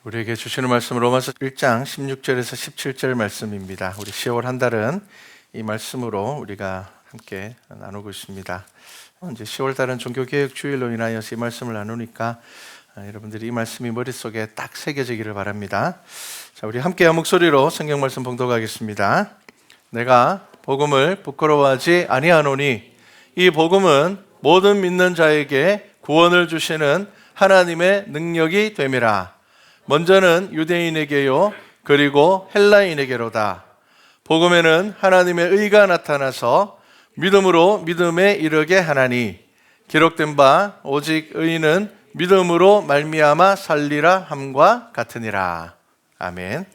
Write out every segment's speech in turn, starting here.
우리에게 주시는 말씀은 로마서 1장 16절에서 17절 말씀입니다. 우리 10월 한 달은 이 말씀으로 우리가 함께 나누고 있습니다. 이제 10월 달은 종교개혁 주일로 인하여서 이 말씀을 나누니까 여러분들이 이 말씀이 머릿속에 딱 새겨지기를 바랍니다. 자, 우리 함께 한 목소리로 성경 말씀 봉독하겠습니다. 내가 복음을 부끄러워하지 아니하노니 이 복음은 모든 믿는 자에게 구원을 주시는 하나님의 능력이 됨이라. 먼저는 유대인에게요 그리고 헬라인에게로다. 복음에는 하나님의 의가 나타나서 믿음으로 믿음에 이르게 하나니 기록된 바 오직 의인은 믿음으로 말미암아 살리라 함과 같으니라. 아멘.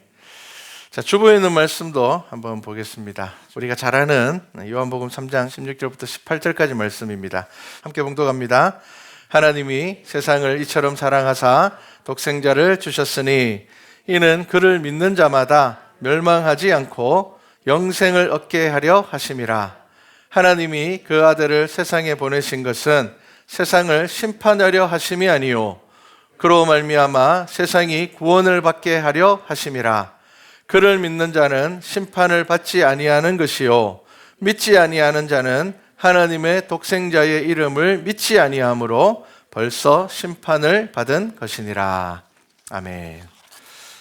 자, 주보에 있는 말씀도 한번 보겠습니다. 우리가 잘 아는 요한복음 3장 16절부터 18절까지 말씀입니다. 함께 봉독합니다. 하나님이 세상을 이처럼 사랑하사 독생자를 주셨으니 이는 그를 믿는 자마다 멸망하지 않고 영생을 얻게 하려 하심이라. 하나님이 그 아들을 세상에 보내신 것은 세상을 심판하려 하심이 아니요 그로 말미암아 세상이 구원을 받게 하려 하심이라. 그를 믿는 자는 심판을 받지 아니하는 것이요 믿지 아니하는 자는 하나님의 독생자의 이름을 믿지 아니하므로 벌써 심판을 받은 것이니라. 아멘.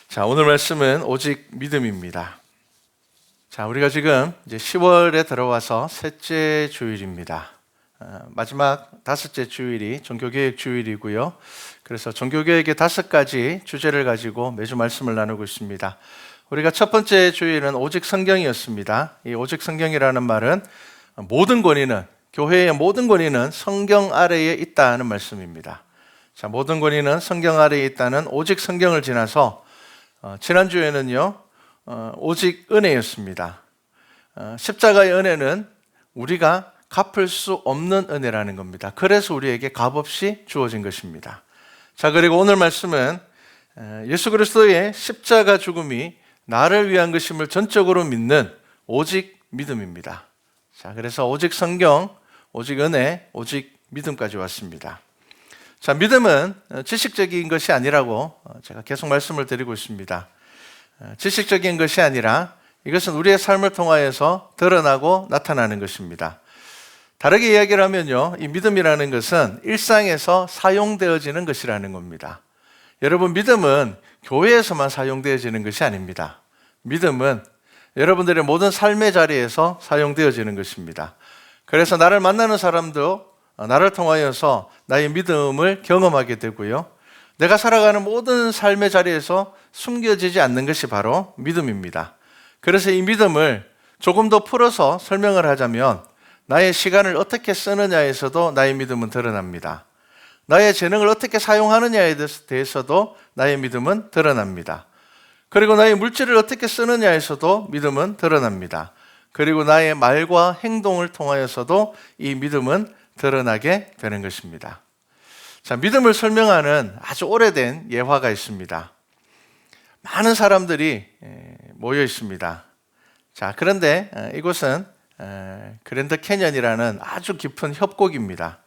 자, 오늘 말씀은 오직 믿음입니다. 자, 우리가 지금 이제 10월에 들어와서 셋째 주일입니다. 마지막 다섯째 주일이 종교개혁 주일이고요. 그래서 종교개혁의 5가지 주제를 가지고 매주 말씀을 나누고 있습니다. 우리가 첫 번째 주일은 오직 성경이었습니다. 이 오직 성경이라는 말은 모든 권위는, 교회의 모든 권위는 성경 아래에 있다는 말씀입니다. 자, 모든 권위는 성경 아래에 있다는 오직 성경을 지나서 지난주에는요 오직 은혜였습니다. 십자가의 은혜는 우리가 갚을 수 없는 은혜라는 겁니다. 그래서 우리에게 값없이 주어진 것입니다. 자, 그리고 오늘 말씀은 예수 그리스도의 십자가 죽음이 나를 위한 것임을 전적으로 믿는 오직 믿음입니다. 자, 그래서 오직 성경, 오직 은혜, 오직 믿음까지 왔습니다. 자, 믿음은 지식적인 것이 아니라고 제가 계속 말씀을 드리고 있습니다. 지식적인 것이 아니라 이것은 우리의 삶을 통하여서 드러나고 나타나는 것입니다. 다르게 이야기를 하면요, 이 믿음이라는 것은 일상에서 사용되어지는 것이라는 겁니다. 여러분, 믿음은 교회에서만 사용되어지는 것이 아닙니다. 믿음은 여러분들의 모든 삶의 자리에서 사용되어지는 것입니다. 그래서 나를 만나는 사람도 나를 통하여서 나의 믿음을 경험하게 되고요. 내가 살아가는 모든 삶의 자리에서 숨겨지지 않는 것이 바로 믿음입니다. 그래서 이 믿음을 조금 더 풀어서 설명을 하자면 나의 시간을 어떻게 쓰느냐에서도 나의 믿음은 드러납니다. 나의 재능을 어떻게 사용하느냐에 대해서도 나의 믿음은 드러납니다. 그리고 나의 물질을 어떻게 쓰느냐에서도 믿음은 드러납니다. 그리고 나의 말과 행동을 통하여서도 이 믿음은 드러나게 되는 것입니다. 자, 믿음을 설명하는 아주 오래된 예화가 있습니다. 많은 사람들이 모여 있습니다. 자, 그런데 이곳은 그랜드 캐년이라는 아주 깊은 협곡입니다.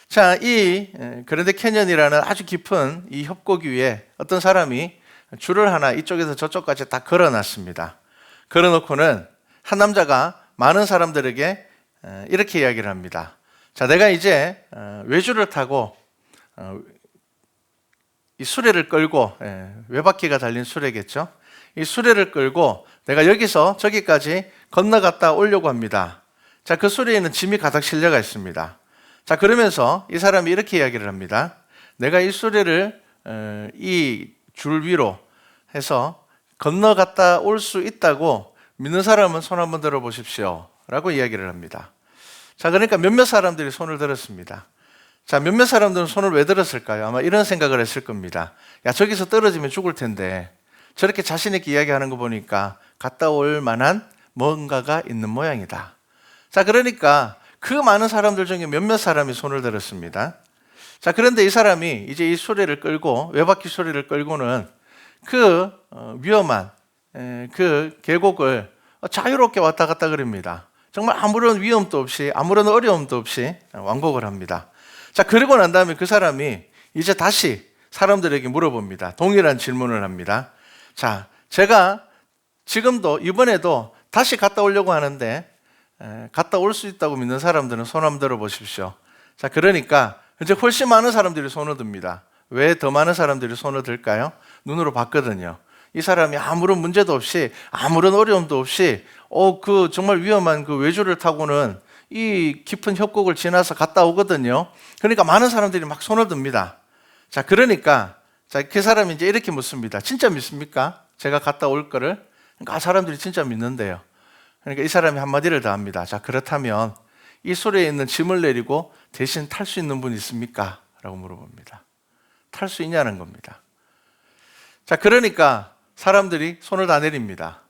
자, 이 그랜드 캐년이라는 아주 깊은 이 협곡 위에 어떤 사람이 줄을 하나 이쪽에서 저쪽까지 다 걸어놨습니다. 걸어놓고는 한 남자가 많은 사람들에게 이렇게 이야기를 합니다. 자, 내가 이제 외줄을 타고 이 수레를 끌고, 외바퀴가 달린 수레겠죠. 이 수레를 끌고 내가 여기서 저기까지 건너갔다 오려고 합니다. 자, 그 수레에는 짐이 가득 실려가 있습니다. 자, 그러면서 이 사람이 이렇게 이야기를 합니다. 내가 이 수레를 이 줄 위로 해서 건너갔다 올 수 있다고 믿는 사람은 손 한번 들어 보십시오 라고 이야기를 합니다. 자, 그러니까 몇몇 사람들이 손을 들었습니다. 자, 몇몇 사람들은 손을 왜 들었을까요? 아마 이런 생각을 했을 겁니다. 야, 저기서 떨어지면 죽을 텐데 저렇게 자신 있게 이야기하는 거 보니까 갔다 올 만한 뭔가가 있는 모양이다. 자, 그러니까 그 많은 사람들 중에 몇몇 사람이 손을 들었습니다. 자, 그런데 이 사람이 이제 이 수레를 끌고, 외바퀴 수레를 끌고는 그 위험한 그 계곡을 자유롭게 왔다 갔다 그럽니다. 정말 아무런 위험도 없이, 아무런 어려움도 없이 왕복을 합니다. 자, 그러고 난 다음에 그 사람이 이제 다시 사람들에게 물어봅니다. 동일한 질문을 합니다. 자, 제가 지금도 이번에도 다시 갔다 오려고 하는데 갔다 올 수 있다고 믿는 사람들은 손 한번 들어 보십시오. 자, 그러니까 이제 훨씬 많은 사람들이 손을 듭니다. 왜 더 많은 사람들이 손을 들까요? 눈으로 봤거든요. 이 사람이 아무런 문제도 없이 아무런 어려움도 없이 그 정말 위험한 그 외주를 타고는 이 깊은 협곡을 지나서 갔다 오거든요. 그러니까 많은 사람들이 막 손을 듭니다. 자, 그러니까 그 사람이 이제 이렇게 묻습니다. 진짜 믿습니까? 제가 갔다 올 거를? 그러니까 사람들이 진짜 믿는데요. 그러니까 이 사람이 한마디를 더 합니다. 자, 그렇다면 이 수레에 있는 짐을 내리고 대신 탈 수 있는 분 있습니까? 라고 물어봅니다. 탈 수 있냐는 겁니다. 자, 그러니까 사람들이 손을 다 내립니다.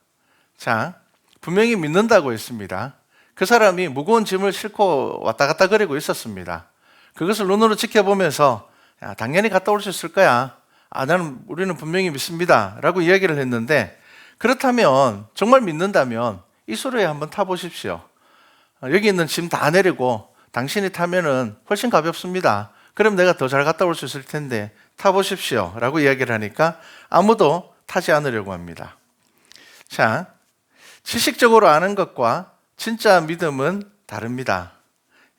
자, 분명히 믿는다고 했습니다. 그 사람이 무거운 짐을 싣고 왔다 갔다 거리고 있었습니다. 그것을 눈으로 지켜보면서 당연히 갔다 올 수 있을 거야. 우리는 분명히 믿습니다. 라고 이야기를 했는데, 그렇다면 정말 믿는다면 이 수레에 한번 타보십시오. 여기 있는 짐 다 내리고 당신이 타면은 훨씬 가볍습니다. 그럼 내가 더 잘 갔다 올 수 있을 텐데 타보십시오. 라고 이야기를 하니까 아무도 타지 않으려고 합니다. 자, 지식적으로 아는 것과 진짜 믿음은 다릅니다.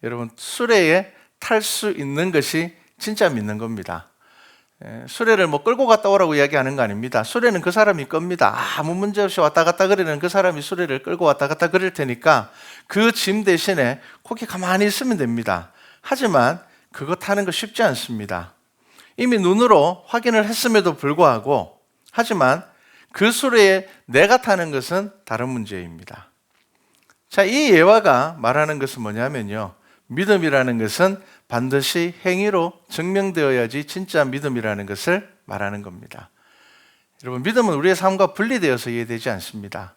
여러분, 수레에 탈 수 있는 것이 진짜 믿는 겁니다. 수레를 끌고 갔다 오라고 이야기하는 거 아닙니다. 수레는 그 사람이 겁니다. 아무 문제 없이 왔다 갔다 거리는 그 사람이 수레를 끌고 왔다 갔다 거릴 테니까 그 짐 대신에 거기 가만히 있으면 됩니다. 하지만 그거 타는 거 쉽지 않습니다. 이미 눈으로 확인을 했음에도 불구하고, 하지만 그 수레에 내가 타는 것은 다른 문제입니다. 자, 이 예화가 말하는 것은 뭐냐면요, 믿음이라는 것은 반드시 행위로 증명되어야지 진짜 믿음이라는 것을 말하는 겁니다. 여러분, 믿음은 우리의 삶과 분리되어서 이해되지 않습니다.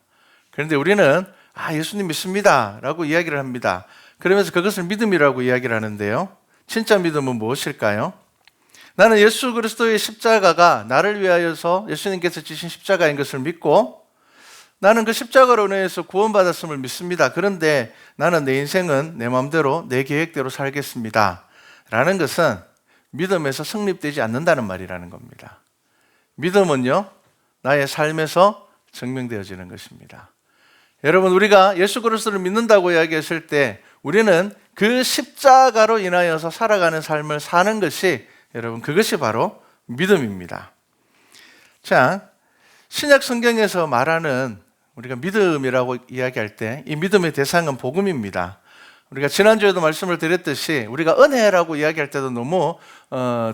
그런데 우리는 예수님 믿습니다 라고 이야기를 합니다. 그러면서 그것을 믿음이라고 이야기를 하는데요, 진짜 믿음은 무엇일까요? 나는 예수 그리스도의 십자가가 나를 위하여서 예수님께서 지신 십자가인 것을 믿고, 나는 그 십자가로 인해서 구원받았음을 믿습니다. 그런데 나는 내 인생은 내 마음대로 내 계획대로 살겠습니다 라는 것은 믿음에서 성립되지 않는다는 말이라는 겁니다. 믿음은요, 나의 삶에서 증명되어지는 것입니다. 여러분, 우리가 예수 그리스도를 믿는다고 이야기했을 때 우리는 그 십자가로 인하여서 살아가는 삶을 사는 것이, 여러분, 그것이 바로 믿음입니다. 자, 신약 성경에서 말하는 우리가 믿음이라고 이야기할 때 이 믿음의 대상은 복음입니다. 우리가 지난주에도 말씀을 드렸듯이 우리가 은혜라고 이야기할 때도 너무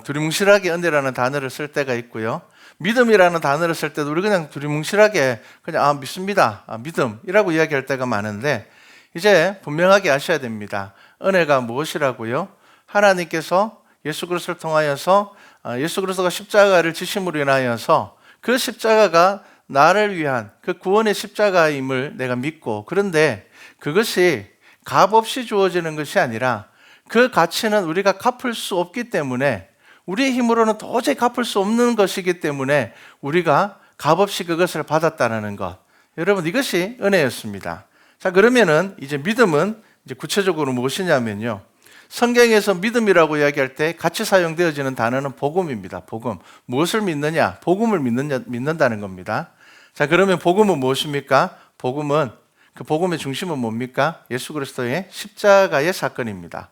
두리뭉실하게 은혜라는 단어를 쓸 때가 있고요, 믿음이라는 단어를 쓸 때도 우리 그냥 두리뭉실하게 그냥 믿습니다, 믿음이라고 이야기할 때가 많은데, 이제 분명하게 아셔야 됩니다. 은혜가 무엇이라고요? 하나님께서 예수 그리스도를 통하여서 예수 그리스도가 십자가를 지심으로 인하여서 그 십자가가 나를 위한 그 구원의 십자가임을 내가 믿고, 그런데 그것이 값없이 주어지는 것이 아니라 그 가치는 우리가 갚을 수 없기 때문에, 우리의 힘으로는 도저히 갚을 수 없는 것이기 때문에 우리가 값없이 그것을 받았다는 것, 여러분, 이것이 은혜였습니다. 자, 그러면은 이제 믿음은 이제 구체적으로 무엇이냐면요, 성경에서 믿음이라고 이야기할 때 같이 사용되어지는 단어는 복음입니다. 복음. 무엇을 믿느냐? 복음을 믿는다는 겁니다. 자, 그러면 복음은 무엇입니까? 복음은, 그 복음의 중심은 뭡니까? 예수 그리스도의 십자가의 사건입니다.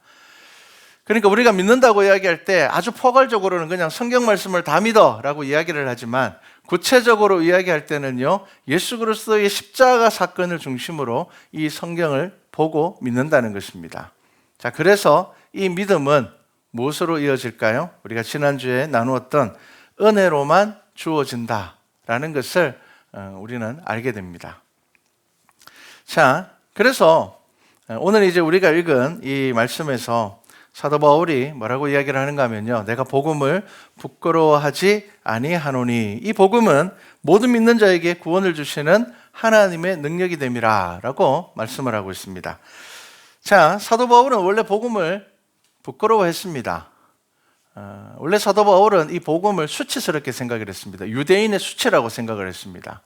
그러니까 우리가 믿는다고 이야기할 때 아주 포괄적으로는 그냥 성경 말씀을 다 믿어 라고 이야기를 하지만, 구체적으로 이야기할 때는요, 예수 그리스도의 십자가 사건을 중심으로 이 성경을 보고 믿는다는 것입니다. 자, 그래서 이 믿음은 무엇으로 이어질까요? 우리가 지난주에 나누었던 은혜로만 주어진다라는 것을 우리는 알게 됩니다. 자, 그래서 오늘 이제 우리가 읽은 이 말씀에서 사도 바울이 뭐라고 이야기를 하는가 하면요, 내가 복음을 부끄러워하지 아니하노니, 이 복음은 모든 믿는 자에게 구원을 주시는 하나님의 능력이 됨이라 라고 말씀을 하고 있습니다. 자, 사도 바울은 원래 복음을 부끄러워했습니다. 원래 사도 바울은 이 복음을 수치스럽게 생각을 했습니다. 유대인의 수치라고 생각을 했습니다.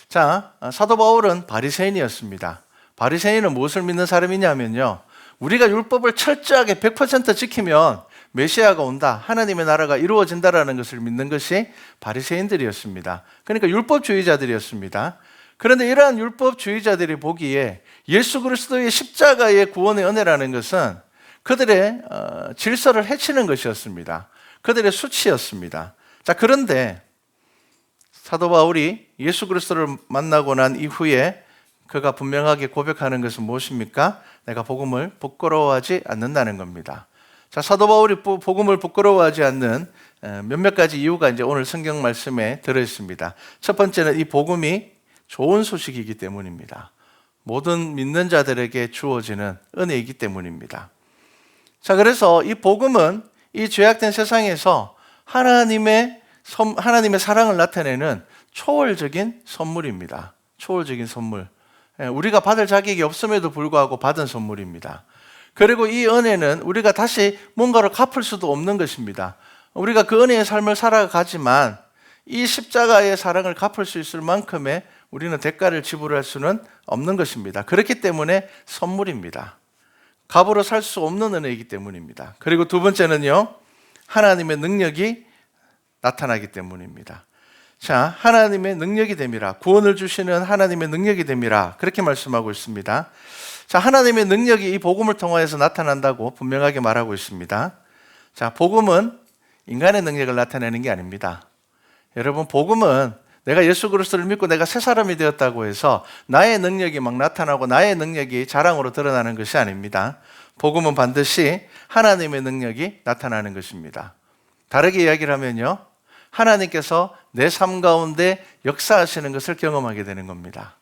자, 사도 바울은 바리새인이었습니다. 바리새인은 무엇을 믿는 사람이냐면요, 우리가 율법을 철저하게 100% 지키면 메시아가 온다, 하나님의 나라가 이루어진다라는 것을 믿는 것이 바리새인들이었습니다. 그러니까 율법주의자들이었습니다. 그런데 이러한 율법주의자들이 보기에 예수 그리스도의 십자가의 구원의 은혜라는 것은 그들의 질서를 해치는 것이었습니다. 그들의 수치였습니다. 자, 그런데 사도 바울이 예수 그리스도를 만나고 난 이후에 그가 분명하게 고백하는 것은 무엇입니까? 내가 복음을 부끄러워하지 않는다는 겁니다. 자, 사도 바울이 복음을 부끄러워하지 않는 몇몇 가지 이유가 이제 오늘 성경 말씀에 들어 있습니다. 첫 번째는 이 복음이 좋은 소식이기 때문입니다. 모든 믿는 자들에게 주어지는 은혜이기 때문입니다. 자, 그래서 이 복음은 이 죄악된 세상에서 하나님의 사랑을 나타내는 초월적인 선물입니다. 초월적인 선물. 우리가 받을 자격이 없음에도 불구하고 받은 선물입니다. 그리고 이 은혜는 우리가 다시 뭔가를 갚을 수도 없는 것입니다. 우리가 그 은혜의 삶을 살아가지만 이 십자가의 사랑을 갚을 수 있을 만큼의 우리는 대가를 지불할 수는 없는 것입니다. 그렇기 때문에 선물입니다. 값으로 살 수 없는 은혜이기 때문입니다. 그리고 두 번째는요, 하나님의 능력이 나타나기 때문입니다. 자, 하나님의 능력이 됨이라, 구원을 주시는 하나님의 능력이 됨이라, 그렇게 말씀하고 있습니다. 자, 하나님의 능력이 이 복음을 통하여서 나타난다고 분명하게 말하고 있습니다. 자, 복음은 인간의 능력을 나타내는 게 아닙니다. 여러분, 복음은 내가 예수 그리스도를 믿고 내가 새 사람이 되었다고 해서 나의 능력이 막 나타나고 나의 능력이 자랑으로 드러나는 것이 아닙니다. 복음은 반드시 하나님의 능력이 나타나는 것입니다. 다르게 이야기를 하면요, 하나님께서 내 삶 가운데 역사하시는 것을 경험하게 되는 겁니다.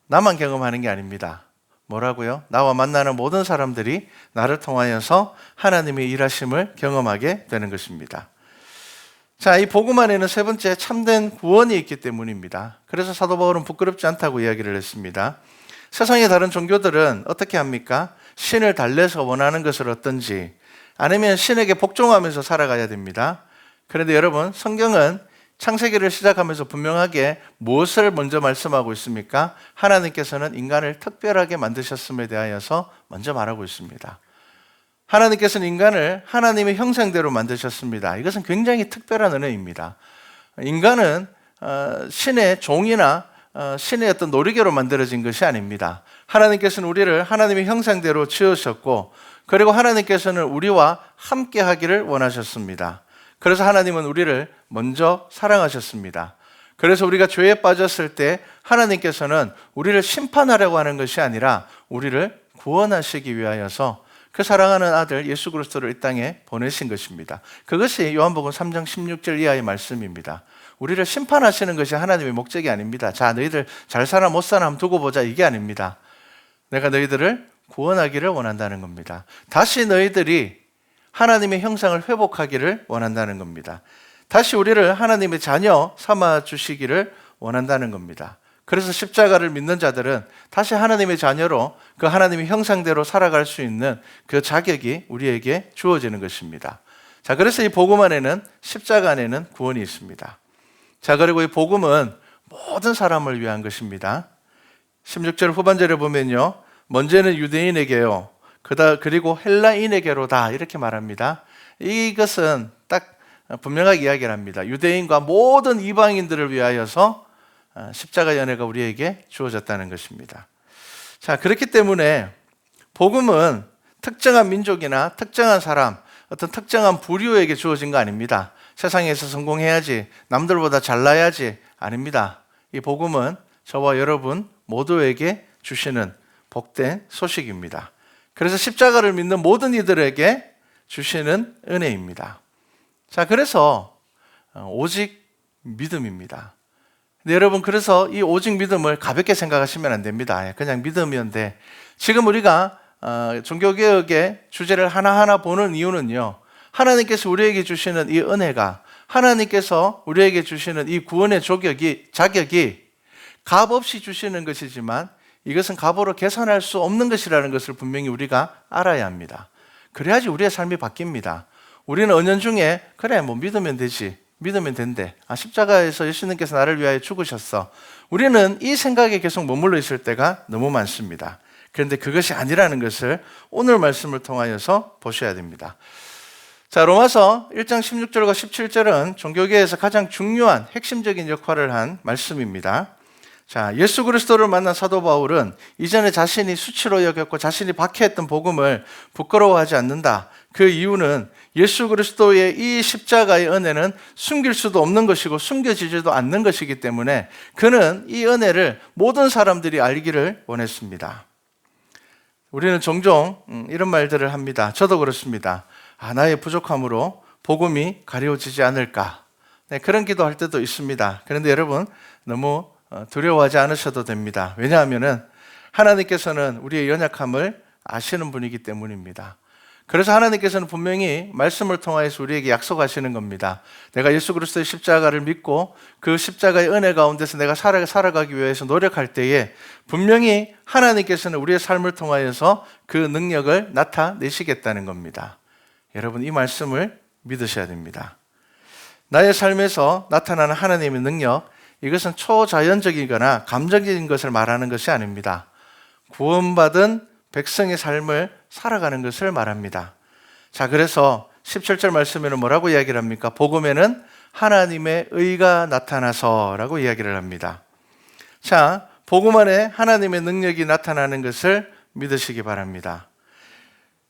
나만 경험하는 게 아닙니다. 뭐라고요? 나와 만나는 모든 사람들이 나를 통하여서 하나님의 일하심을 경험하게 되는 것입니다. 자, 이 복음 안에는 세 번째 참된 구원이 있기 때문입니다. 그래서 사도 바울은 부끄럽지 않다고 이야기를 했습니다. 세상의 다른 종교들은 어떻게 합니까? 신을 달래서 원하는 것을 얻든지 아니면 신에게 복종하면서 살아가야 됩니다. 그런데 여러분, 성경은 창세기를 시작하면서 분명하게 무엇을 먼저 말씀하고 있습니까? 하나님께서는 인간을 특별하게 만드셨음에 대하여서 먼저 말하고 있습니다. 하나님께서는 인간을 하나님의 형상대로 만드셨습니다. 이것은 굉장히 특별한 은혜입니다. 인간은 신의 종이나 신의 어떤 놀이개로 만들어진 것이 아닙니다. 하나님께서는 우리를 하나님의 형상대로 지으셨고, 그리고 하나님께서는 우리와 함께 하기를 원하셨습니다. 그래서 하나님은 우리를 먼저 사랑하셨습니다. 그래서 우리가 죄에 빠졌을 때 하나님께서는 우리를 심판하려고 하는 것이 아니라 우리를 구원하시기 위하여서 그 사랑하는 아들 예수 그리스도를 이 땅에 보내신 것입니다. 그것이 요한복음 3장 16절 이하의 말씀입니다. 우리를 심판하시는 것이 하나님의 목적이 아닙니다. 자, 너희들 잘 사나 못 사나 한번 두고 보자, 이게 아닙니다. 내가 너희들을 구원하기를 원한다는 겁니다. 다시 너희들이 하나님의 형상을 회복하기를 원한다는 겁니다. 다시 우리를 하나님의 자녀 삼아 주시기를 원한다는 겁니다. 그래서 십자가를 믿는 자들은 다시 하나님의 자녀로 그 하나님의 형상대로 살아갈 수 있는 그 자격이 우리에게 주어지는 것입니다. 자, 그래서 이 복음 안에는, 십자가 안에는 구원이 있습니다. 자, 그리고 이 복음은 모든 사람을 위한 것입니다. 16절 후반절에 보면요, 먼저는 유대인에게요, 그리고 헬라인에게로다, 이렇게 말합니다. 이것은 딱 분명하게 이야기를 합니다. 유대인과 모든 이방인들을 위하여서 십자가 연회가 우리에게 주어졌다는 것입니다. 자, 그렇기 때문에 복음은 특정한 민족이나 특정한 사람, 어떤 특정한 부류에게 주어진 거 아닙니다. 세상에서 성공해야지, 남들보다 잘나야지, 아닙니다. 이 복음은 저와 여러분 모두에게 주시는 복된 소식입니다. 그래서 십자가를 믿는 모든 이들에게 주시는 은혜입니다. 자, 그래서 오직 믿음입니다. 근데 여러분, 그래서 이 오직 믿음을 가볍게 생각하시면 안 됩니다. 그냥 믿으면 돼. 지금 우리가 종교개혁의 주제를 하나하나 보는 이유는요, 하나님께서 우리에게 주시는 이 은혜가, 하나님께서 우리에게 주시는 이 구원의 자격이 값없이 주시는 것이지만 이것은 값으로 계산할 수 없는 것이라는 것을 분명히 우리가 알아야 합니다. 그래야지 우리의 삶이 바뀝니다. 우리는 은연중에 그래, 뭐 믿으면 되지, 믿으면 된대, 십자가에서 예수님께서 나를 위하여 죽으셨어, 우리는 이 생각에 계속 머물러 있을 때가 너무 많습니다. 그런데 그것이 아니라는 것을 오늘 말씀을 통하여서 보셔야 됩니다. 자, 로마서 1장 16절과 17절은 종교계에서 가장 중요한 핵심적인 역할을 한 말씀입니다. 자, 예수 그리스도를 만난 사도 바울은 이전에 자신이 수치로 여겼고 자신이 박해했던 복음을 부끄러워하지 않는다. 그 이유는 예수 그리스도의 이 십자가의 은혜는 숨길 수도 없는 것이고 숨겨지지도 않는 것이기 때문에 그는 이 은혜를 모든 사람들이 알기를 원했습니다. 우리는 종종 이런 말들을 합니다. 저도 그렇습니다. 나의 부족함으로 복음이 가려지지 않을까. 네, 그런 기도할 때도 있습니다. 그런데 여러분 너무 두려워하지 않으셔도 됩니다. 왜냐하면 하나님께서는 우리의 연약함을 아시는 분이기 때문입니다. 그래서 하나님께서는 분명히 말씀을 통하여서 우리에게 약속하시는 겁니다. 내가 예수 그리스도의 십자가를 믿고 그 십자가의 은혜 가운데서 내가 살아가기 위해서 노력할 때에 분명히 하나님께서는 우리의 삶을 통하여서 그 능력을 나타내시겠다는 겁니다. 여러분 이 말씀을 믿으셔야 됩니다. 나의 삶에서 나타나는 하나님의 능력, 이것은 초자연적이거나 감정적인 것을 말하는 것이 아닙니다. 구원받은 백성의 삶을 살아가는 것을 말합니다. 자, 그래서 17절 말씀에는 뭐라고 이야기를 합니까? 복음에는 하나님의 의가 나타나서라고 이야기를 합니다. 자, 복음 안에 하나님의 능력이 나타나는 것을 믿으시기 바랍니다.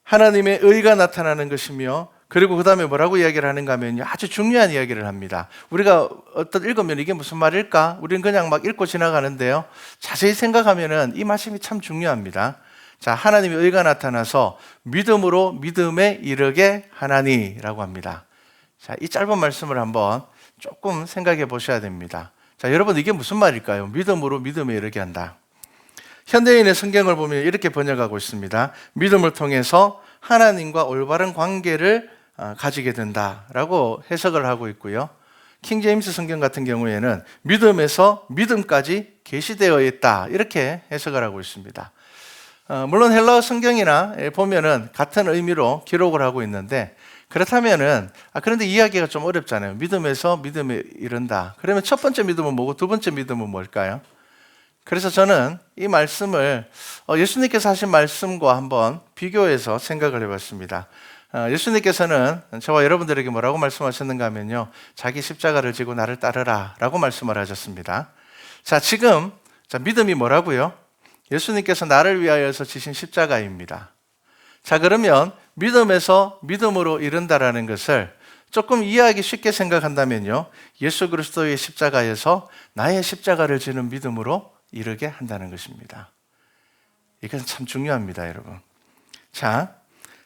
하나님의 의가 나타나는 것이며 그리고 그 다음에 뭐라고 이야기를 하는가 하면요, 아주 중요한 이야기를 합니다. 우리가 읽으면 이게 무슨 말일까? 우리는 그냥 막 읽고 지나가는데요, 자세히 생각하면 이 말씀이 참 중요합니다. 자, 하나님의 의가 나타나서 믿음으로 믿음에 이르게 하나니라고 합니다. 자, 이 짧은 말씀을 한번 조금 생각해 보셔야 됩니다. 자, 여러분 이게 무슨 말일까요? 믿음으로 믿음에 이르게 한다. 현대인의 성경을 보면 이렇게 번역하고 있습니다. 믿음을 통해서 하나님과 올바른 관계를 가지게 된다라고 해석을 하고 있고요. 킹제임스 성경 같은 경우에는 믿음에서 믿음까지 계시되어 있다, 이렇게 해석을 하고 있습니다. 물론 헬라어 성경이나 보면은 같은 의미로 기록을 하고 있는데, 그렇다면은 그런데 이야기가 좀 어렵잖아요. 믿음에서 믿음에 이른다. 그러면 첫 번째 믿음은 뭐고 두 번째 믿음은 뭘까요? 그래서 저는 이 말씀을 예수님께서 하신 말씀과 한번 비교해서 생각을 해봤습니다. 예수님께서는 저와 여러분들에게 뭐라고 말씀하셨는가 하면요, 자기 십자가를 지고 나를 따르라 라고 말씀을 하셨습니다. 자, 지금 믿음이 뭐라고요? 예수님께서 나를 위하여서 지신 십자가입니다. 자, 그러면 믿음에서 믿음으로 이른다라는 것을 조금 이해하기 쉽게 생각한다면요, 예수 그리스도의 십자가에서 나의 십자가를 지는 믿음으로 이르게 한다는 것입니다. 이것은 참 중요합니다, 여러분. 자,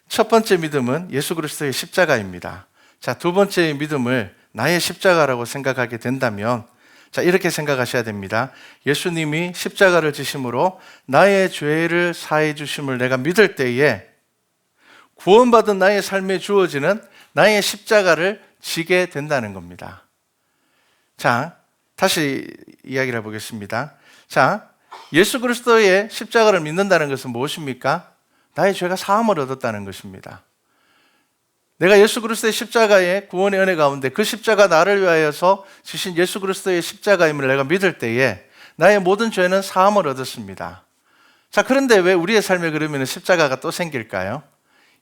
첫 번째 믿음은 예수 그리스도의 십자가입니다. 자, 두 번째 믿음을 나의 십자가라고 생각하게 된다면, 자, 이렇게 생각하셔야 됩니다. 예수님이 십자가를 지심으로 나의 죄를 사해 주심을 내가 믿을 때에 구원받은 나의 삶에 주어지는 나의 십자가를 지게 된다는 겁니다. 자, 다시 이야기를 해보겠습니다. 자, 예수 그리스도의 십자가를 믿는다는 것은 무엇입니까? 나의 죄가 사함을 얻었다는 것입니다. 내가 예수 그리스도의 십자가의 구원의 은혜 가운데 그 십자가 나를 위하여서 지신 예수 그리스도의 십자가임을 내가 믿을 때에 나의 모든 죄는 사함을 얻었습니다. 자, 그런데 왜 우리의 삶에 그러면 십자가가 또 생길까요?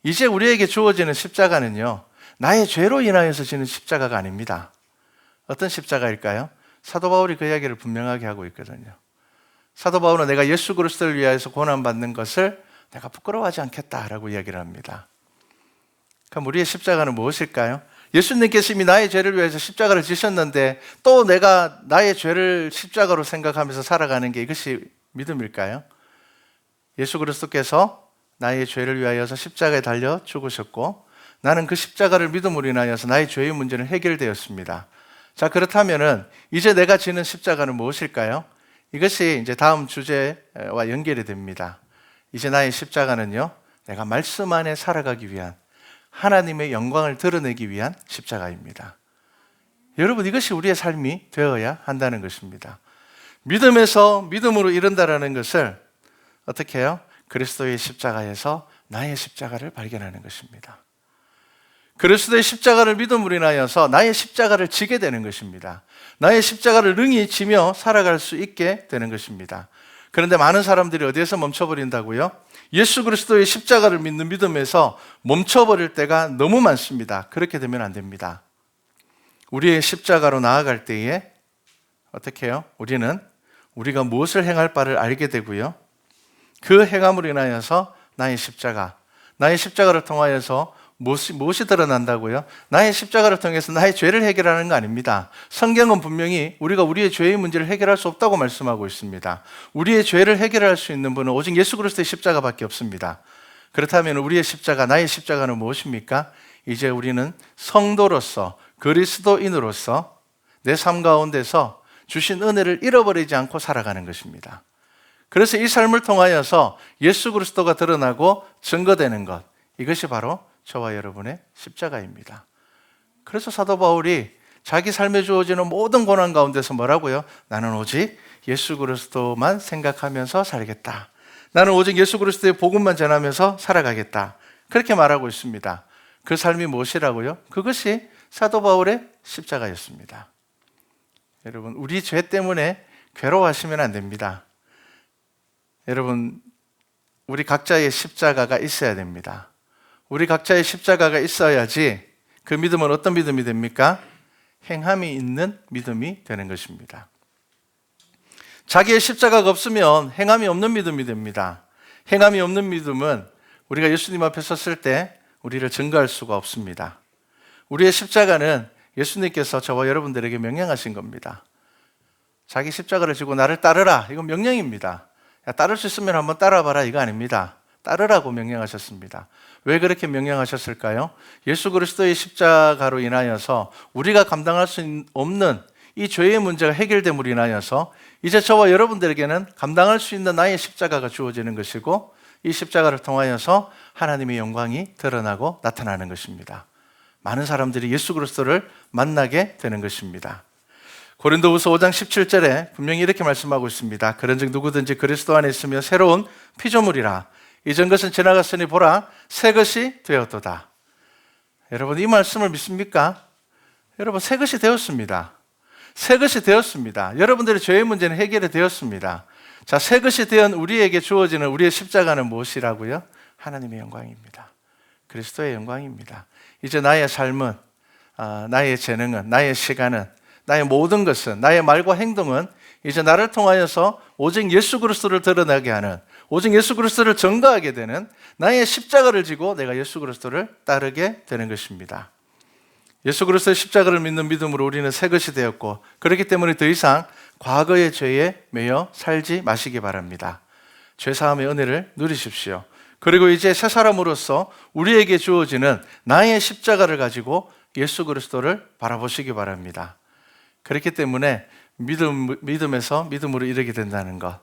이제 우리에게 주어지는 십자가는요, 나의 죄로 인하여서 지는 십자가가 아닙니다. 어떤 십자가일까요? 사도 바울이 그 이야기를 분명하게 하고 있거든요. 사도 바울은 내가 예수 그리스도를 위하여서 고난받는 것을 내가 부끄러워하지 않겠다라고 이야기를 합니다. 그럼 우리의 십자가는 무엇일까요? 예수님께서 이미 나의 죄를 위해서 십자가를 지셨는데 또 내가 나의 죄를 십자가로 생각하면서 살아가는 게 이것이 믿음일까요? 예수 그리스도께서 나의 죄를 위하여서 십자가에 달려 죽으셨고 나는 그 십자가를 믿음으로 인하여서 나의 죄의 문제는 해결되었습니다. 자, 그렇다면은 이제 내가 지는 십자가는 무엇일까요? 이것이 이제 다음 주제와 연결이 됩니다. 이제 나의 십자가는요, 내가 말씀 안에 살아가기 위한, 하나님의 영광을 드러내기 위한 십자가입니다. 여러분, 이것이 우리의 삶이 되어야 한다는 것입니다. 믿음에서 믿음으로 이른다라는 것을 어떻게 해요? 그리스도의 십자가에서 나의 십자가를 발견하는 것입니다. 그리스도의 십자가를 믿음으로 인하여서 나의 십자가를 지게 되는 것입니다. 나의 십자가를 능히 지며 살아갈 수 있게 되는 것입니다. 그런데 많은 사람들이 어디에서 멈춰버린다고요? 예수 그리스도의 십자가를 믿는 믿음에서 멈춰버릴 때가 너무 많습니다. 그렇게 되면 안 됩니다. 우리의 십자가로 나아갈 때에 어떻게 해요? 우리는 우리가 무엇을 행할 바를 알게 되고요. 그 행함으로 인하여서 나의 십자가를 통하여서 무엇이 드러난다고요? 나의 십자가를 통해서 나의 죄를 해결하는 거 아닙니다. 성경은 분명히 우리가 우리의 죄의 문제를 해결할 수 없다고 말씀하고 있습니다. 우리의 죄를 해결할 수 있는 분은 오직 예수 그리스도의 십자가밖에 없습니다. 그렇다면 우리의 십자가, 나의 십자가는 무엇입니까? 이제 우리는 성도로서, 그리스도인으로서 내 삶 가운데서 주신 은혜를 잃어버리지 않고 살아가는 것입니다. 그래서 이 삶을 통하여서 예수 그리스도가 드러나고 증거되는 것, 이것이 바로 저와 여러분의 십자가입니다. 그래서 사도 바울이 자기 삶에 주어지는 모든 고난 가운데서 뭐라고요? 나는 오직 예수 그리스도만 생각하면서 살겠다. 나는 오직 예수 그리스도의 복음만 전하면서 살아가겠다. 그렇게 말하고 있습니다. 그 삶이 무엇이라고요? 그것이 사도 바울의 십자가였습니다. 여러분, 우리 죄 때문에 괴로워하시면 안 됩니다. 여러분, 우리 각자의 십자가가 있어야 됩니다. 우리 각자의 십자가가 있어야지 그 믿음은 어떤 믿음이 됩니까? 행함이 있는 믿음이 되는 것입니다. 자기의 십자가가 없으면 행함이 없는 믿음이 됩니다. 행함이 없는 믿음은 우리가 예수님 앞에 섰을 때 우리를 증거할 수가 없습니다. 우리의 십자가는 예수님께서 저와 여러분들에게 명령하신 겁니다. 자기 십자가를 지고 나를 따르라. 이건 명령입니다. 야, 따를 수 있으면 한번 따라봐라. 이거 아닙니다. 따르라고 명령하셨습니다. 왜 그렇게 명령하셨을까요? 예수 그리스도의 십자가로 인하여서 우리가 감당할 수 없는 이 죄의 문제가 해결됨으로 인하여서 이제 저와 여러분들에게는 감당할 수 있는 나의 십자가가 주어지는 것이고 이 십자가를 통하여서 하나님의 영광이 드러나고 나타나는 것입니다. 많은 사람들이 예수 그리스도를 만나게 되는 것입니다. 고린도후서 5장 17절에 분명히 이렇게 말씀하고 있습니다. 그런즉 누구든지 그리스도 안에 있으면 새로운 피조물이라. 이전 것은 지나갔으니 보라 새 것이 되었도다. 여러분, 이 말씀을 믿습니까? 여러분, 새 것이 되었습니다. 새 것이 되었습니다. 여러분들의 죄의 문제는 해결이 되었습니다. 자, 새 것이 되은 우리에게 주어지는 우리의 십자가는 무엇이라고요? 하나님의 영광입니다. 그리스도의 영광입니다. 이제 나의 삶은, 나의 재능은, 나의 시간은, 나의 모든 것은, 나의 말과 행동은 이제 나를 통하여서 오직 예수 그리스도를 드러나게 하는, 오직 예수 그리스도를 증거하게 되는 나의 십자가를 지고 내가 예수 그리스도를 따르게 되는 것입니다. 예수 그리스도의 십자가를 믿는 믿음으로 우리는 새 것이 되었고, 그렇기 때문에 더 이상 과거의 죄에 매여 살지 마시기 바랍니다. 죄사함의 은혜를 누리십시오. 그리고 이제 새 사람으로서 우리에게 주어지는 나의 십자가를 가지고 예수 그리스도를 바라보시기 바랍니다. 그렇기 때문에 믿음에서 믿음으로 이르게 된다는 것,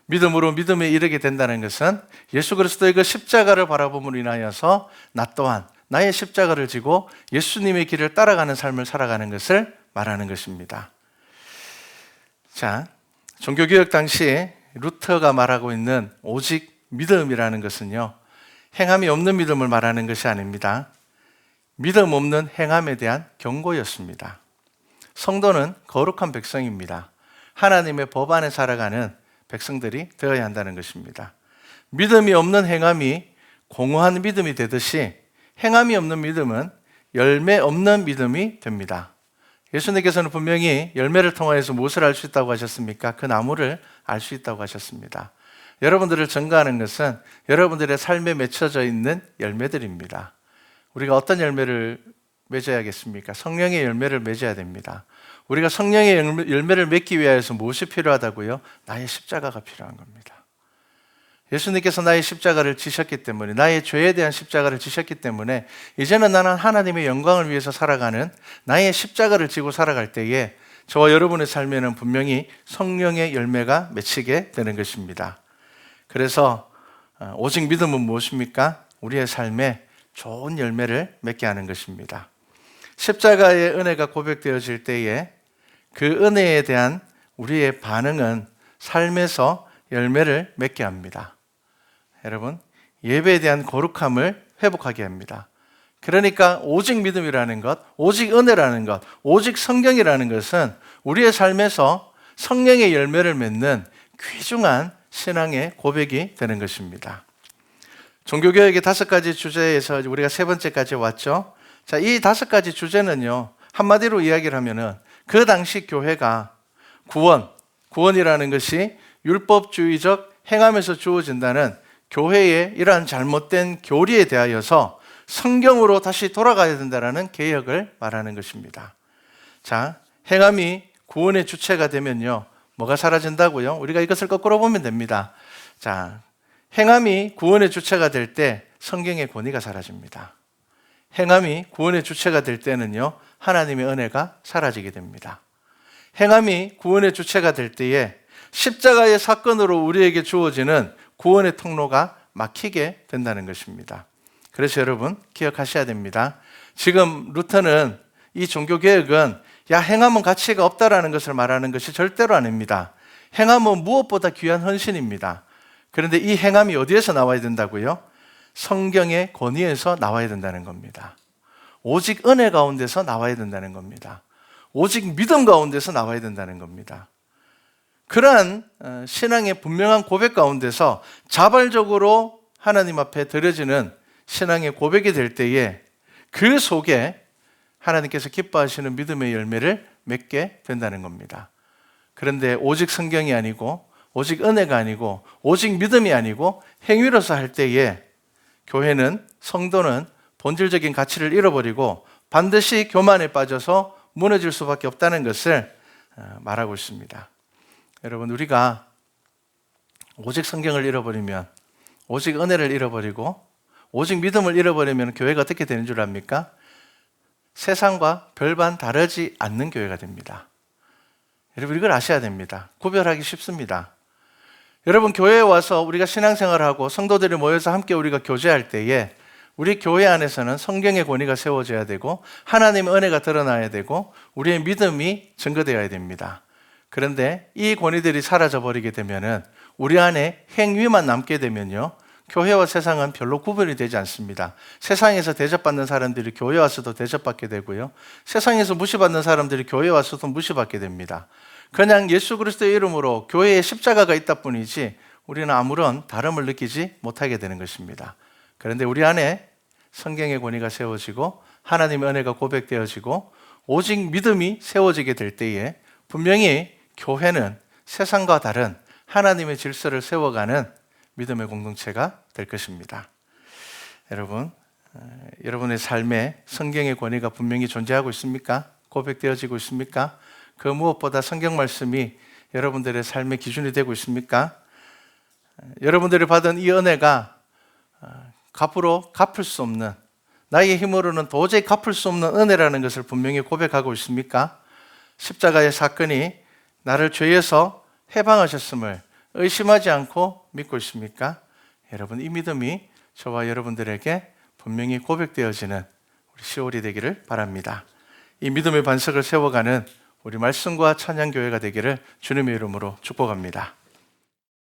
믿음으로 믿음에 이르게 된다는 것은 예수 그리스도의 그 십자가를 바라봄으로 인하여서 나 또한 나의 십자가를 지고 예수님의 길을 따라가는 삶을 살아가는 것을 말하는 것입니다. 자, 종교개혁 당시 루터가 말하고 있는 오직 믿음이라는 것은요, 행함이 없는 믿음을 말하는 것이 아닙니다. 믿음 없는 행함에 대한 경고였습니다. 성도는 거룩한 백성입니다. 하나님의 법 안에 살아가는 백성들이 되어야 한다는 것입니다. 믿음이 없는 행함이 공허한 믿음이 되듯이 행함이 없는 믿음은 열매 없는 믿음이 됩니다. 예수님께서는 분명히 열매를 통하여서 무엇을 알 수 있다고 하셨습니까? 그 나무를 알 수 있다고 하셨습니다. 여러분들을 증거하는 것은 여러분들의 삶에 맺혀져 있는 열매들입니다. 우리가 어떤 열매를 맺어야겠습니까? 성령의 열매를 맺어야 됩니다. 우리가 성령의 열매를 맺기 위해서 무엇이 필요하다고요? 나의 십자가가 필요한 겁니다. 예수님께서 나의 십자가를 지셨기 때문에, 나의 죄에 대한 십자가를 지셨기 때문에 이제는 나는 하나님의 영광을 위해서 살아가는 나의 십자가를 지고 살아갈 때에 저와 여러분의 삶에는 분명히 성령의 열매가 맺히게 되는 것입니다. 그래서 오직 믿음은 무엇입니까? 우리의 삶에 좋은 열매를 맺게 하는 것입니다. 십자가의 은혜가 고백되어질 때에 그 은혜에 대한 우리의 반응은 삶에서 열매를 맺게 합니다. 여러분, 예배에 대한 거룩함을 회복하게 합니다. 그러니까 오직 믿음이라는 것, 오직 은혜라는 것, 오직 성경이라는 것은 우리의 삶에서 성령의 열매를 맺는 귀중한 신앙의 고백이 되는 것입니다. 종교개혁의 5가지 주제에서 우리가 3번째까지 왔죠. 자, 이 5가지 주제는요, 한마디로 이야기를 하면은 그 당시 교회가 구원이라는 것이 율법주의적 행함에서 주어진다는 교회의 이러한 잘못된 교리에 대하여서 성경으로 다시 돌아가야 된다는 개혁을 말하는 것입니다. 자, 행함이 구원의 주체가 되면요, 뭐가 사라진다고요? 우리가 이것을 거꾸로 보면 됩니다. 자, 행함이 구원의 주체가 될 때 성경의 권위가 사라집니다. 행함이 구원의 주체가 될 때는요, 하나님의 은혜가 사라지게 됩니다. 행함이 구원의 주체가 될 때에 십자가의 사건으로 우리에게 주어지는 구원의 통로가 막히게 된다는 것입니다. 그래서 여러분 기억하셔야 됩니다. 지금 루터는 이 종교개혁은 행함은 가치가 없다라는 것을 말하는 것이 절대로 아닙니다. 행함은 무엇보다 귀한 헌신입니다. 그런데 이 행함이 어디에서 나와야 된다고요? 성경의 권위에서 나와야 된다는 겁니다. 오직 은혜 가운데서 나와야 된다는 겁니다. 오직 믿음 가운데서 나와야 된다는 겁니다. 그러한 신앙의 분명한 고백 가운데서 자발적으로 하나님 앞에 드려지는 신앙의 고백이 될 때에 그 속에 하나님께서 기뻐하시는 믿음의 열매를 맺게 된다는 겁니다. 그런데 오직 성경이 아니고 오직 은혜가 아니고 오직 믿음이 아니고 행위로서 할 때에 교회는, 성도는 본질적인 가치를 잃어버리고 반드시 교만에 빠져서 무너질 수밖에 없다는 것을 말하고 있습니다. 여러분, 우리가 오직 성경을 잃어버리면, 오직 은혜를 잃어버리고 오직 믿음을 잃어버리면 교회가 어떻게 되는 줄 압니까? 세상과 별반 다르지 않는 교회가 됩니다. 여러분, 이걸 아셔야 됩니다. 구별하기 쉽습니다. 여러분, 교회에 와서 우리가 신앙생활하고 성도들이 모여서 함께 우리가 교제할 때에 우리 교회 안에서는 성경의 권위가 세워져야 되고 하나님의 은혜가 드러나야 되고 우리의 믿음이 증거되어야 됩니다. 그런데 이 권위들이 사라져버리게 되면은 우리 안에 행위만 남게 되면요, 교회와 세상은 별로 구분이 되지 않습니다. 세상에서 대접받는 사람들이 교회 와서도 대접받게 되고요, 세상에서 무시받는 사람들이 교회 와서도 무시받게 됩니다. 그냥 예수 그리스도의 이름으로 교회에 십자가가 있다 뿐이지 우리는 아무런 다름을 느끼지 못하게 되는 것입니다. 그런데 우리 안에 성경의 권위가 세워지고 하나님의 은혜가 고백되어지고 오직 믿음이 세워지게 될 때에 분명히 교회는 세상과 다른 하나님의 질서를 세워가는 믿음의 공동체가 될 것입니다. 여러분, 여러분의 삶에 성경의 권위가 분명히 존재하고 있습니까? 고백되어지고 있습니까? 그 무엇보다 성경 말씀이 여러분들의 삶의 기준이 되고 있습니까? 여러분들이 받은 이 은혜가 값으로 갚을 수 없는, 나의 힘으로는 도저히 갚을 수 없는 은혜라는 것을 분명히 고백하고 있습니까? 십자가의 사건이 나를 죄에서 해방하셨음을 의심하지 않고 믿고 있습니까? 여러분, 이 믿음이 저와 여러분들에게 분명히 고백되어지는 우리 10월이 되기를 바랍니다. 이 믿음의 반석을 세워가는 우리 말씀과 찬양교회가 되기를 주님의 이름으로 축복합니다.